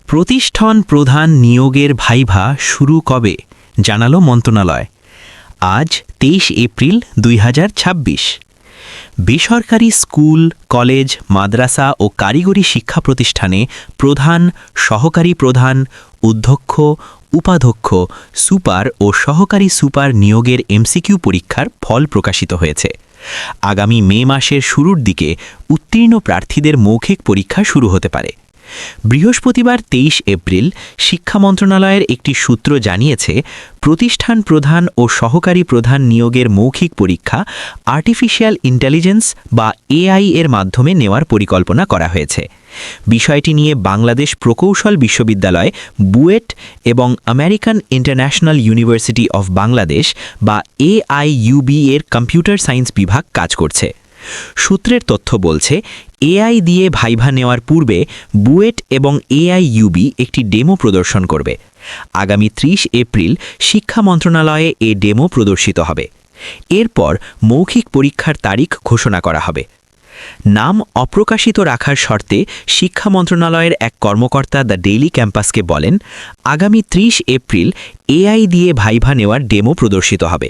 প্রতিষ্ঠান প্রধান নিয়োগের ভাইভা শুরু কবে জানালো মন্ত্রণালয়। আজ ২৩ এপ্রিল ২০২৬। বেসরকারি স্কুল, কলেজ, মাদ্রাসা ও কারিগরি শিক্ষা প্রতিষ্ঠানে প্রধান, সহকারী প্রধান, অধ্যক্ষ, উপাধ্যক্ষ, সুপার ও সহকারী সুপার নিয়োগের এমসিকিউ পরীক্ষার ফল প্রকাশিত হয়েছে। আগামী মে মাসের শুরুর দিকে উত্তীর্ণ প্রার্থীদের মৌখিক পরীক্ষা শুরু হতে পারে। বৃহস্পতিবার ২৩ এপ্রিল শিক্ষা মন্ত্রণালয়ের একটি সূত্র জানিয়েছে, প্রতিষ্ঠান প্রধান ও সহকারী প্রধান নিয়োগের মৌখিক পরীক্ষা আর্টিফিশিয়াল ইন্টেলিজেন্স বা এআই এর মাধ্যমে নেওয়ার পরিকল্পনা করা হয়েছে। বিষয়টি নিয়ে বাংলাদেশ প্রকৌশল বিশ্ববিদ্যালয়, বুয়েট এবং American international university of Bangladesh বা AIUB এর কম্পিউটার সায়েন্স বিভাগ কাজ করছে। সূত্রের তথ্য বলছে, এআই দিয়ে ভাইভা নেওয়ার পূর্বে বুয়েট এবং AIUB একটি ডেমো প্রদর্শন করবে। আগামী ৩০ এপ্রিল শিক্ষা মন্ত্রণালয়ে এ ডেমো প্রদর্শিত হবে। এরপর মৌখিক পরীক্ষার তারিখ ঘোষণা করা হবে। নাম অপ্রকাশিত রাখার শর্তে শিক্ষা মন্ত্রণালয়ের এক কর্মকর্তা দ্য ডেইলি ক্যাম্পাসকে বলেন, আগামী ৩০ এপ্রিল এআই দিয়ে ভাইভা নেওয়ার ডেমো প্রদর্শিত হবে।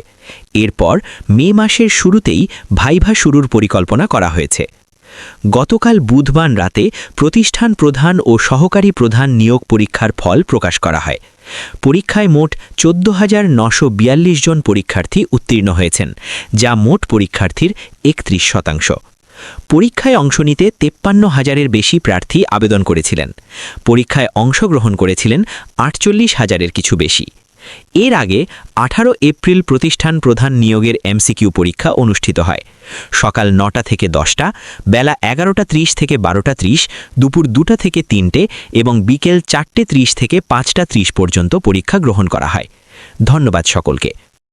এরপর মে মাসের শুরুতেই ভাইভা শুরুর পরিকল্পনা করা হয়েছে। গতকাল বুধবার রাতে প্রতিষ্ঠান প্রধান ও সহকারী প্রধান নিয়োগ পরীক্ষার ফল প্রকাশ করা হয়। পরীক্ষায় মোট ১৪,৯৪২ জন পরীক্ষার্থী উত্তীর্ণ হয়েছেন, যা মোট পরীক্ষার্থীর ৩১%। পরীক্ষায় অংশ নিতে ৫৩,০০০-এর বেশি প্রার্থী আবেদন করেছিলেন। পরীক্ষায় অংশগ্রহণ করেছিলেন ৪৮,০০০-এর কিছু বেশি। এর আগে ১৮ এপ্রিল প্রতিষ্ঠান প্রধান নিয়োগের এমসিকিউ পরীক্ষা অনুষ্ঠিত হয়। সকাল ৯টা থেকে ১০টা, বেলা ১১:৩০ থেকে ১২:৩০, দুপুর ২টা থেকে ৩টে এবং বিকেল ৪:৩০ থেকে ৫:৩০ পর্যন্ত পরীক্ষা গ্রহণ করা হয়। ধন্যবাদ সকলকে।